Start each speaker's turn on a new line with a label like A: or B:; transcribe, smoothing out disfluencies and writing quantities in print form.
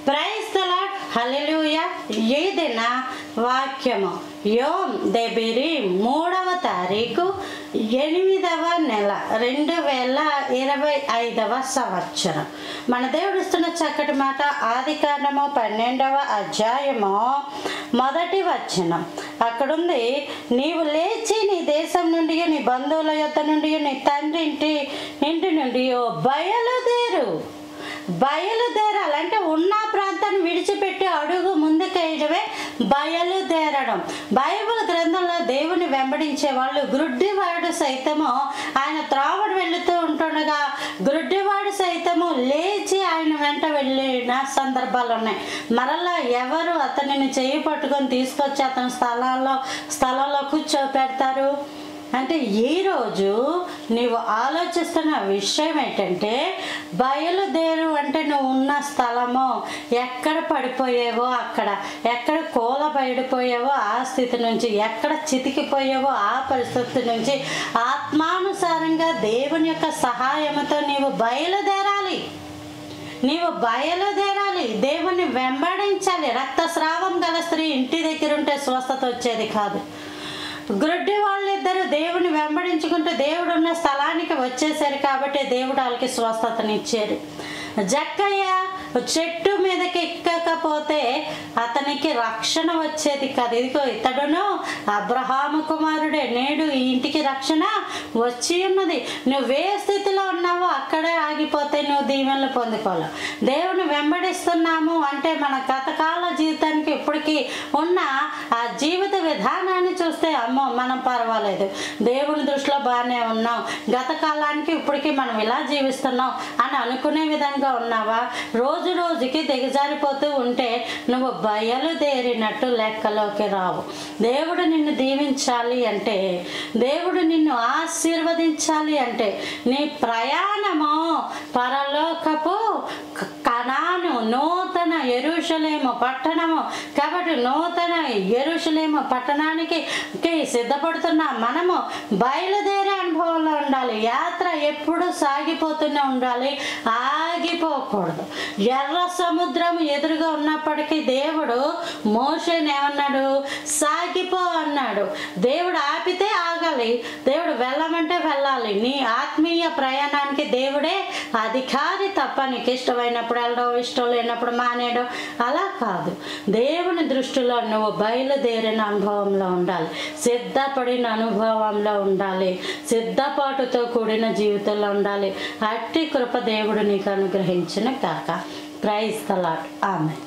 A: Praise the lord, హల్లెలూయా. ఈ దిన వాక్యము యోమ్ దెబిరి 3వ తారీఖు 8వ నెల 2025వ సంవత్సరం. మన దేవుడు ఇస్తున్న చక్కటి మాట ఆదికాండము 12వ అధ్యాయము 1వ వచనం. అక్కడుంది, నీవు లేచి నీ దేశం నుండి, నీ బంధువుల యొద్ద నుండి, నీ తండ్రి ఇంటి నుండి బయలుదేరాలంటే ఉన్న ప్రాంతాన్ని విడిచిపెట్టి అడుగు ముందుకేయడమే బయలుదేరడం. బైబిల్ గ్రంథంలో దేవుని వెంబడించే వాళ్ళు, గ్రుడ్డివాడు సైతము ఆయన త్రావడు వెళుతూ ఉంటుండగా గ్రుడ్డివాడు సైతము లేచి ఆయన వెంట వెళ్ళిన సందర్భాలు ఉన్నాయి. మరలా ఎవరు అతనిని చేయి పట్టుకొని తీసుకొచ్చి అతని స్థలంలో కూర్చోపెడతారు అంటే, ఈరోజు నీవు ఆలోచిస్తున్న విషయం ఏంటంటే, బయలుదేరు అంటే నువ్వు ఉన్న స్థలము ఎక్కడ పడిపోయావో అక్కడ, ఎక్కడ కూలబడిపోయావో ఆ స్థితి నుంచి, ఎక్కడ చితికిపోయావో ఆ పరిస్థితి నుంచి ఆత్మానుసారంగా దేవుని యొక్క సహాయంతో నీవు బయలుదేరాలి. దేవుని వెంబడించాలి. రక్తస్రావం గల స్త్రీ ఇంటి దగ్గర ఉంటే స్వస్థత వచ్చేది కాదు. గ్రుడ్డి వాళ్ళిద్దరు దేవుని వెంబడించుకుంటూ దేవుడు ఉన్న స్థలానికి వచ్చేసారు కాబట్టి దేవుడు వాళ్ళకి స్వస్థతనిచ్చారు. జక్కయ్య చెట్టు మీదకి ఎక్కకపోతే అతనికి రక్షణ వచ్చేది కాదు. ఇదిగో ఇతడును అబ్రహాము కుమారుడే, నేడు ఈ ఇంటికి రక్షణ వచ్చి ఉన్నది. నువ్వే స్థితిలో ఉన్నావో అక్కడే ఆగిపోతే నువ్వు దీవెనలు పొందుకోలేవు. దేవుని వెంబడిస్తున్నాము అంటే మన గతకాల జీవితానికి ఇప్పటికీ ఉన్న ఆ జీవిత విధానాన్ని చూస్తే అమ్మో మనం పర్వాలేదు, దేవుని దృష్టిలో బాగానే ఉన్నాం, గతకాలానికి ఇప్పటికీ మనం ఇలా జీవిస్తున్నాం అని అనుకునే విధంగా ఉన్నావా? రోజు రోజుకి దిగజారిపోతూ ఉంటే నువ్వు బయలుదేరినట్టు లెక్కలోకి రావు. దేవుడు నిన్ను దీవించాలి అంటే, దేవుడు నిన్ను ఆశీర్వదించాలి అంటే నీ ప్రయాణము పరలోకపు కనాను, నూతన యెరూషలేము పట్టణము. కాబట్టి నూతన యెరూషలేము పట్టణానికి సిద్ధపడుతున్న మనము బయలుదేరే అనుభవంలో ఉండాలి. యాత్ర ఎప్పుడు సాగిపోతూనే ఉండాలి, ఆగిపోకూడదు. ఎర్ర సముద్రం ఎదురుగా ఉన్నప్పటికీ దేవుడు మోషేని ఏమన్నాడు? సాగిపో అన్నాడు. దేవుడు ఆపితే ఆగాలి, దేవుడు వెళ్ళమంటే వెళ్ళాలి. నీ ఆత్మీయ ప్రయాణానికి దేవుడే అధికారి తప్ప నీకు ఇష్టమైనప్పుడు వెళ్ళడం, ఇష్టం లేనప్పుడు మానేయడం అలా కాదు. దేవుని దృష్టిలో నువ్వు బయలుదేరిన అనుభవంలో ఉండాలి, సిద్ధపడిన అనుభవంలో ఉండాలి, సిద్ధపాటుతో కూడిన జీవితంలో ఉండాలి. అట్టి కృప దేవుడు నీకు అనుగ్రహించిన కాక. Praise the Lord. ఆమేన్.